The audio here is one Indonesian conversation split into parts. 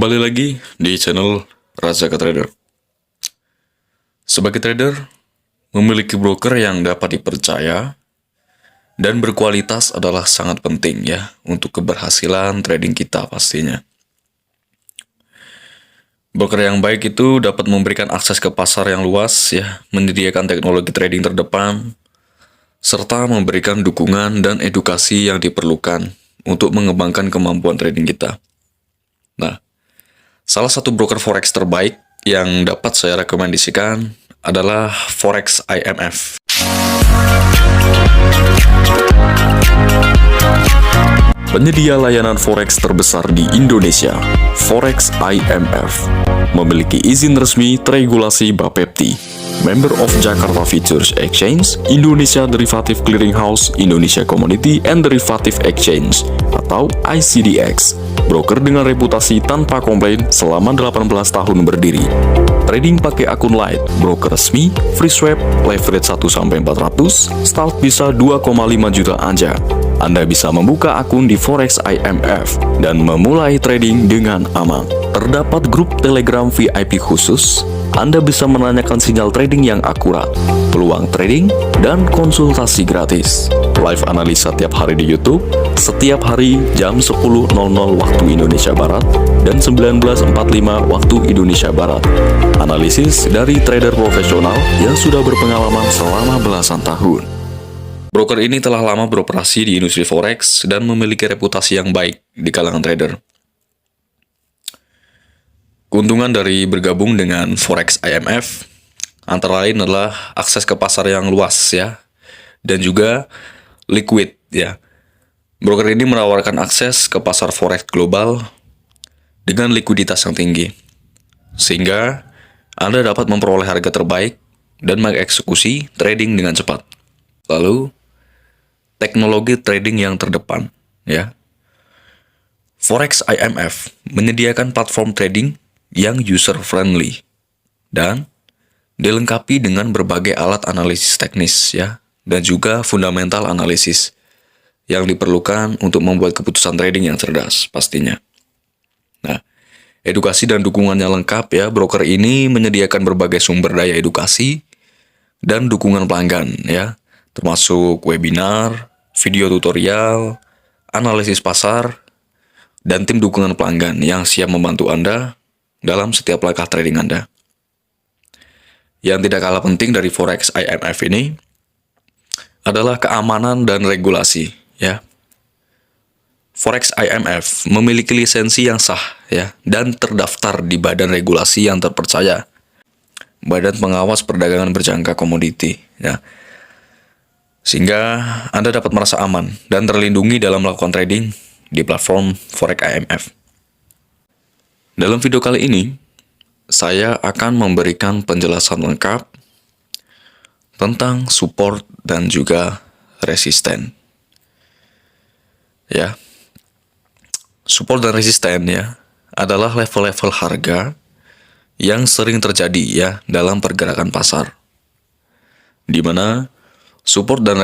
Kembali lagi di channel Razaka Trader. Sebagai trader, memiliki broker yang dapat dipercaya dan berkualitas adalah sangat penting ya untuk keberhasilan trading kita pastinya. Broker yang baik itu dapat memberikan akses ke pasar yang luas ya, menyediakan teknologi trading terdepan, serta memberikan dukungan dan edukasi yang diperlukan untuk mengembangkan kemampuan trading kita. Nah, salah satu broker forex terbaik yang dapat saya rekomendasikan adalah Forex IMF. Penyedia layanan forex terbesar di Indonesia, Forex IMF, memiliki izin resmi teregulasi Bapepti, Member of Jakarta Futures Exchange, Indonesia Derivative Clearing House, Indonesia Commodity and Derivative Exchange, atau ICDX, broker dengan reputasi tanpa komplain selama 18 tahun berdiri. Trading pakai akun Lite, broker resmi, free swap, leverage 1-400, start bisa 2,5 juta aja. Anda bisa membuka akun di Forex IMF dan memulai trading dengan aman. Terdapat grup Telegram VIP khusus. Anda bisa menanyakan sinyal trading yang akurat, peluang trading, dan konsultasi gratis. Live analisa tiap hari di YouTube, setiap hari jam 10.00 waktu Indonesia Barat dan 19.45 waktu Indonesia Barat. Analisis dari trader profesional yang sudah berpengalaman selama belasan tahun. Broker ini telah lama beroperasi di industri forex dan memiliki reputasi yang baik di kalangan trader. Keuntungan dari bergabung dengan Forex IMF antara lain adalah akses ke pasar yang luas ya, dan juga liquid ya. Broker ini menawarkan akses ke pasar forex global dengan likuiditas yang tinggi, sehingga Anda dapat memperoleh harga terbaik dan mengeksekusi trading dengan cepat. Lalu, teknologi trading yang terdepan ya. Forex IMF menyediakan platform trading yang user-friendly dan dilengkapi dengan berbagai alat analisis teknis ya, dan juga fundamental analisis yang diperlukan untuk membuat keputusan trading yang cerdas pastinya. Nah, edukasi dan dukungannya lengkap ya. Broker ini menyediakan berbagai sumber daya edukasi dan dukungan pelanggan ya, termasuk webinar, video tutorial, analisis pasar, dan tim dukungan pelanggan yang siap membantu Anda dalam setiap langkah trading Anda. Yang tidak kalah penting dari Forex IMF ini adalah keamanan dan regulasi ya. Forex IMF memiliki lisensi yang sah ya, dan terdaftar di badan regulasi yang terpercaya, Badan Pengawas Perdagangan Berjangka Komoditi ya. Sehingga Anda dapat merasa aman dan terlindungi dalam melakukan trading di platform Forex IMF. Dalam video kali ini, saya akan memberikan penjelasan lengkap tentang support dan juga resisten. Ya, support dan resisten ya adalah level-level harga yang sering terjadi ya dalam pergerakan pasar, di mana support dan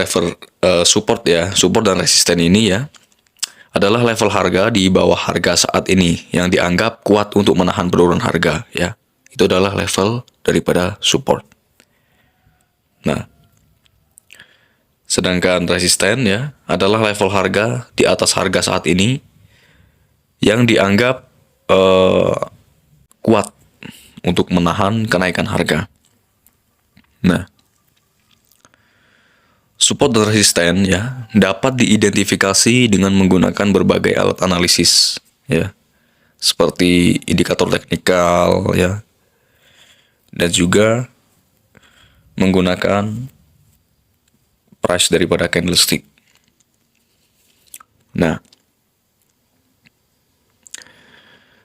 resisten ini ya adalah level harga di bawah harga saat ini yang dianggap kuat untuk menahan penurunan harga ya. Itu adalah level daripada support. Nah, sedangkan resisten ya adalah level harga di atas harga saat ini yang dianggap kuat untuk menahan kenaikan harga. Nah, support dan resisten ya dapat diidentifikasi dengan menggunakan berbagai alat analisis ya, seperti indikator teknikal ya, dan juga menggunakan price daripada candlestick. Nah,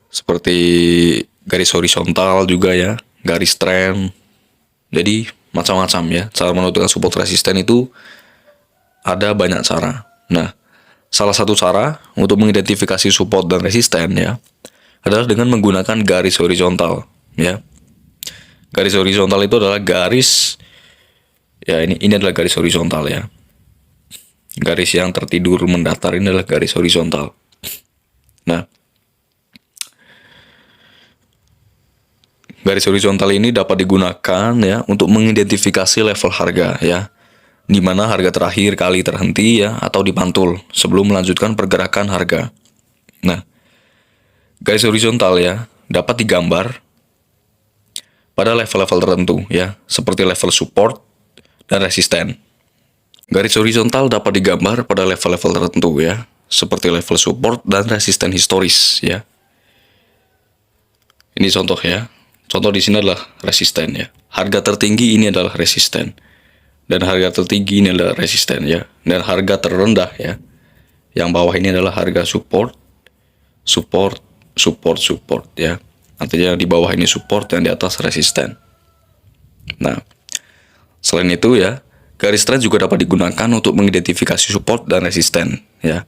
seperti garis horizontal juga ya, garis trend. Jadi macam-macam ya. Cara menentukan support resisten itu ada banyak cara. Nah, salah satu cara untuk mengidentifikasi support dan resisten ya adalah dengan menggunakan garis horizontal ya. Garis horizontal itu adalah garis ya, ini adalah garis horizontal ya. Garis yang tertidur mendatar ini adalah garis horizontal. Nah, Garis horizontal ini dapat digunakan ya untuk mengidentifikasi level harga ya, di mana harga terakhir kali terhenti ya atau dipantul sebelum melanjutkan pergerakan harga. Nah, garis horizontal ya dapat digambar pada level-level tertentu ya, seperti level support dan resisten. Garis horizontal dapat digambar pada level-level tertentu ya, seperti level support dan resisten historis ya. Ini contoh ya. Contoh di sini adalah resisten ya. Harga tertinggi ini adalah resisten. Dan harga tertinggi ini adalah resisten ya. Dan harga terendah ya. Yang bawah ini adalah harga support, support, support, support ya. Artinya di bawah ini support dan di atas resisten. Nah, selain itu ya, garis tren juga dapat digunakan untuk mengidentifikasi support dan resisten ya.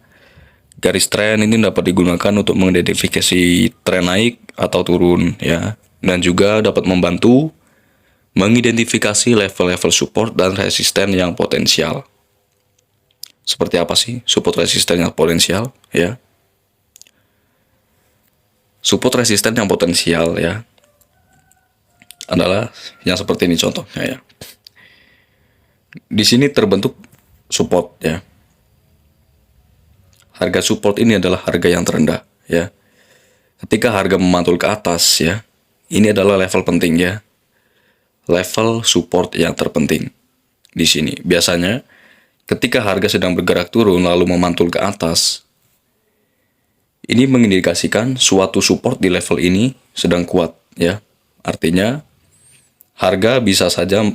Garis tren ini dapat digunakan untuk mengidentifikasi tren naik atau turun ya, dan juga dapat membantu mengidentifikasi level-level support dan resisten yang potensial. Seperti apa sih support resisten yang potensial ya? Support resisten yang potensial ya adalah yang seperti ini contohnya ya. Di sini terbentuk support ya. Harga support ini adalah harga yang terendah ya. Ketika harga memantul ke atas ya, ini adalah level penting ya. Level support yang terpenting di sini. Biasanya ketika harga sedang bergerak turun lalu memantul ke atas, ini mengindikasikan suatu support di level ini sedang kuat ya. Artinya harga bisa saja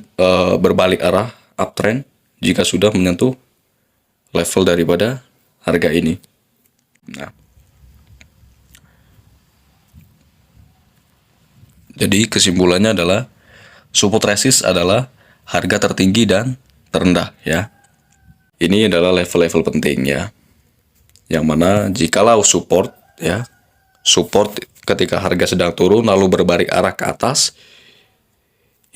berbalik arah uptrend jika sudah menyentuh level daripada harga ini. Nah, jadi kesimpulannya adalah support resist adalah harga tertinggi dan terendah ya. Ini adalah level-level penting ya. Yang mana jikalau support ya, support ketika harga sedang turun lalu berbalik arah ke atas,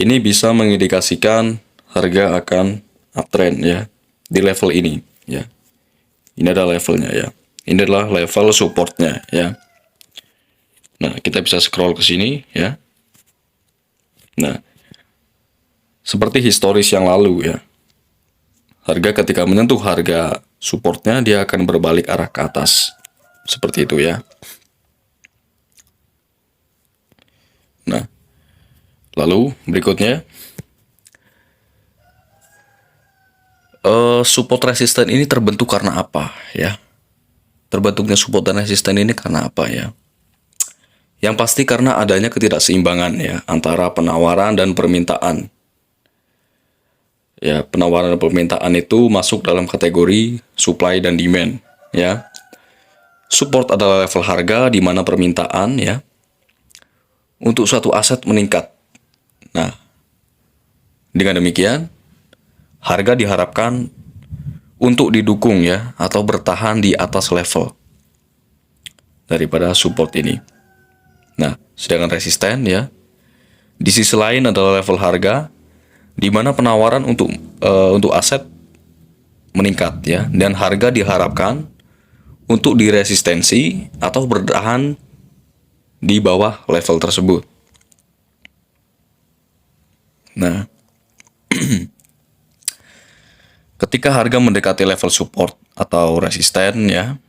ini bisa mengindikasikan harga akan uptrend ya di level ini ya. Ini adalah levelnya ya. Ini adalah level supportnya ya. Nah, kita bisa scroll ke sini ya. Nah, seperti historis yang lalu ya. Harga ketika menyentuh harga supportnya, dia akan berbalik arah ke atas. Seperti itu ya. Nah, lalu berikutnya, support resisten ini terbentuk karena apa ya? Terbentuknya support dan resisten ini karena apa ya? Yang pasti karena adanya ketidakseimbangan ya antara penawaran dan permintaan. Ya, penawaran dan permintaan itu masuk dalam kategori supply dan demand ya. Support adalah level harga di mana permintaan ya untuk suatu aset meningkat. Nah, dengan demikian harga diharapkan untuk didukung ya atau bertahan di atas level daripada support ini. Nah, sedangkan resisten ya di sisi lain adalah level harga di mana penawaran untuk aset meningkat ya dan harga diharapkan untuk diresistensi atau bertahan di bawah level tersebut. Nah, ketika harga mendekati level support atau resisten ya,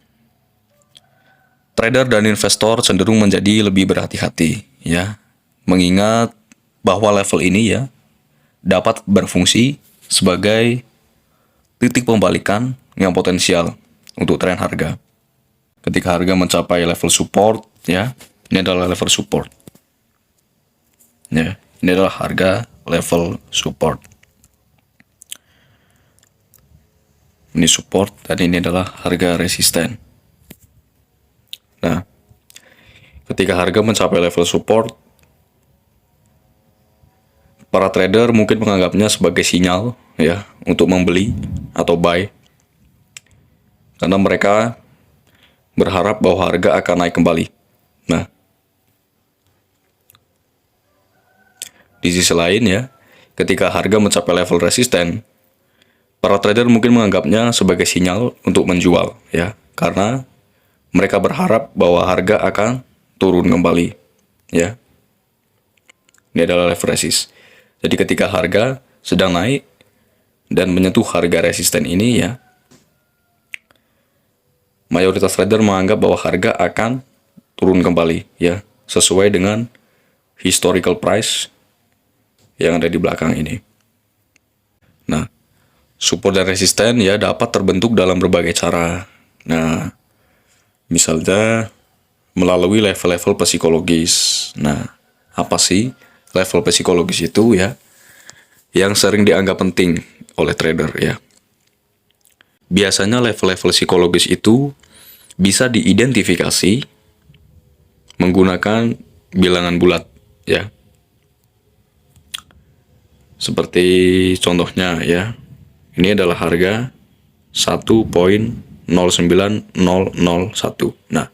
trader dan investor cenderung menjadi lebih berhati-hati ya, mengingat bahwa level ini ya dapat berfungsi sebagai titik pembalikan yang potensial untuk tren harga. Ketika harga mencapai level support ya, ini adalah level support. Ya, ini adalah harga level support. Ini support dan ini adalah harga resisten. Nah, ketika harga mencapai level support, para trader mungkin menganggapnya sebagai sinyal ya untuk membeli atau buy. Karena mereka berharap bahwa harga akan naik kembali. Nah, di sisi lain ya, ketika harga mencapai level resisten, para trader mungkin menganggapnya sebagai sinyal untuk menjual ya, karena mereka berharap bahwa harga akan turun kembali ya. Ini adalah level resist. Jadi ketika harga sedang naik dan menyentuh harga resisten ini ya, mayoritas trader menganggap bahwa harga akan turun kembali ya, sesuai dengan historical price yang ada di belakang ini. Nah, support dan resisten ya dapat terbentuk dalam berbagai cara. Nah, misalnya melalui level-level psikologis. Nah, apa sih level psikologis itu ya? Yang sering dianggap penting oleh trader ya. Biasanya level-level psikologis itu bisa diidentifikasi menggunakan bilangan bulat ya. Seperti contohnya ya. Ini adalah harga 1.09001. Nah,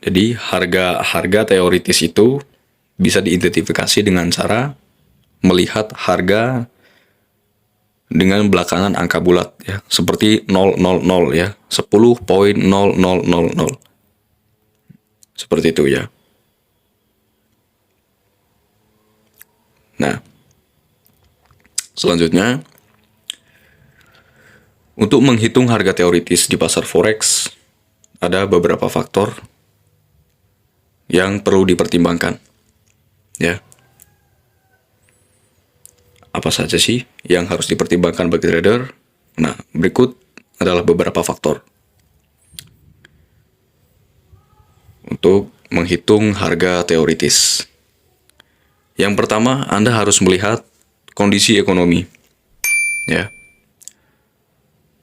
jadi harga teoritis itu bisa diidentifikasi dengan cara melihat harga dengan belakangan angka bulat ya, seperti 000 ya, 10.0000. Seperti itu ya. Nah, selanjutnya untuk menghitung harga teoritis di pasar forex ada beberapa faktor yang perlu dipertimbangkan ya. Apa saja sih yang harus dipertimbangkan bagi trader? Nah, berikut adalah beberapa faktor untuk menghitung harga teoritis. Yang pertama, Anda harus melihat kondisi ekonomi. Ya.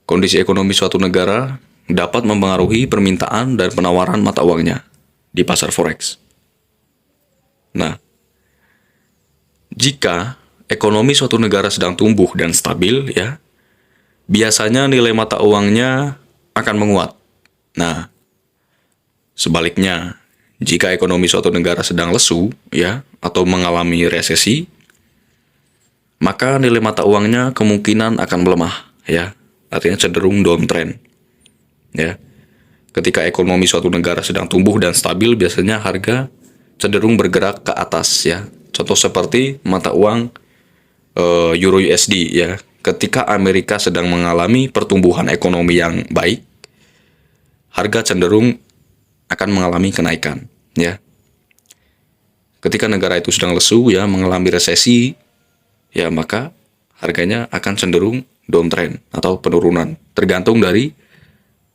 Kondisi ekonomi suatu negara dapat mempengaruhi permintaan dan penawaran mata uangnya di pasar forex. Nah, jika ekonomi suatu negara sedang tumbuh dan stabil ya, biasanya nilai mata uangnya akan menguat. Nah, sebaliknya, jika ekonomi suatu negara sedang lesu ya atau mengalami resesi, maka nilai mata uangnya kemungkinan akan melemah ya, artinya cenderung downtrend. Ya. Ketika ekonomi suatu negara sedang tumbuh dan stabil, biasanya harga cenderung bergerak ke atas ya. Contoh seperti mata uang Euro USD ya. Ketika Amerika sedang mengalami pertumbuhan ekonomi yang baik, harga cenderung akan mengalami kenaikan ya. Ketika negara itu sedang lesu ya, mengalami resesi ya, maka harganya akan cenderung downtrend atau penurunan, tergantung dari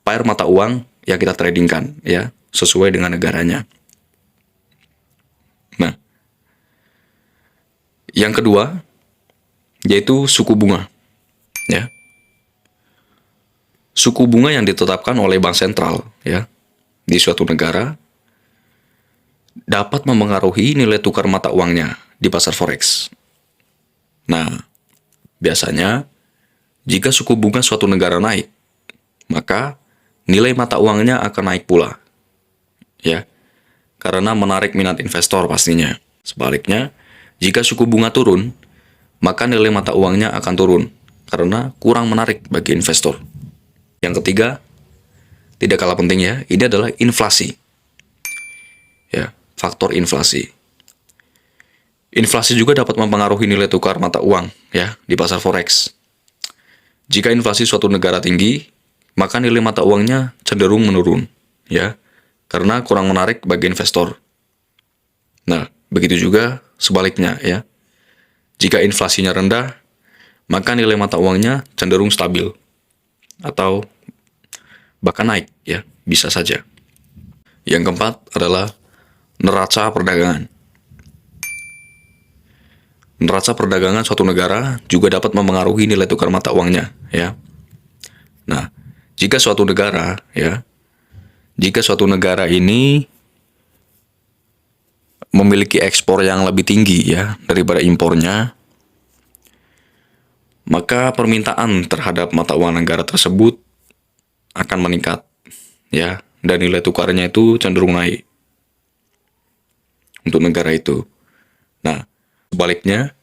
pair mata uang yang kita tradingkan ya, sesuai dengan negaranya. Nah, yang kedua yaitu suku bunga ya. Suku bunga yang ditetapkan oleh bank sentral ya di suatu negara dapat mempengaruhi nilai tukar mata uangnya di pasar forex. Nah, biasanya jika suku bunga suatu negara naik, maka nilai mata uangnya akan naik pula ya, karena menarik minat investor pastinya. Sebaliknya, jika suku bunga turun, maka nilai mata uangnya akan turun karena kurang menarik bagi investor. Yang ketiga, tidak kalah penting ya, ini adalah inflasi. Ya, faktor inflasi. Inflasi juga dapat mempengaruhi nilai tukar mata uang ya di pasar forex. Jika inflasi suatu negara tinggi, maka nilai mata uangnya cenderung menurun ya, karena kurang menarik bagi investor. Nah, begitu juga sebaliknya ya. Jika inflasinya rendah, maka nilai mata uangnya cenderung stabil atau bahkan naik ya, bisa saja. Yang keempat adalah neraca perdagangan. Neraca perdagangan suatu negara juga dapat mempengaruhi nilai tukar mata uangnya ya. Nah, jika suatu negara ini memiliki ekspor yang lebih tinggi ya daripada impornya, maka permintaan terhadap mata uang negara tersebut akan meningkat ya, dan nilai tukarnya itu cenderung naik untuk negara itu. Nah, sebaliknya,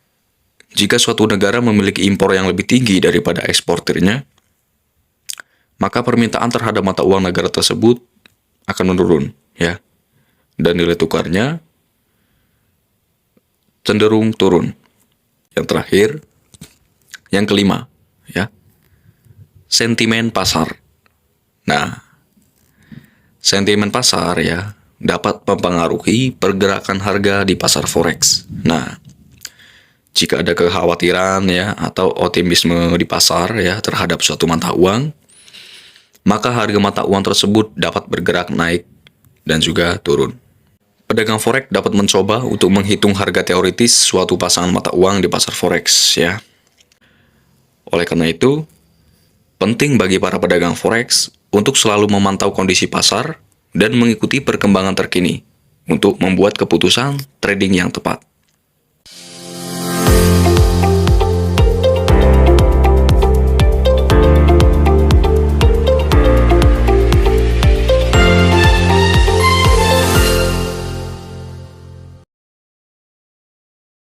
jika suatu negara memiliki impor yang lebih tinggi daripada eksportirnya, maka permintaan terhadap mata uang negara tersebut akan menurun ya. Dan nilai tukarnya cenderung turun. Yang terakhir, yang kelima, ya. Sentimen pasar. Nah, sentimen pasar ya dapat mempengaruhi pergerakan harga di pasar forex. Nah, jika ada kekhawatiran ya atau optimisme di pasar ya terhadap suatu mata uang, maka harga mata uang tersebut dapat bergerak naik dan juga turun. Pedagang forex dapat mencoba untuk menghitung harga teoritis suatu pasangan mata uang di pasar forex ya. Oleh karena itu, penting bagi para pedagang forex untuk selalu memantau kondisi pasar dan mengikuti perkembangan terkini untuk membuat keputusan trading yang tepat.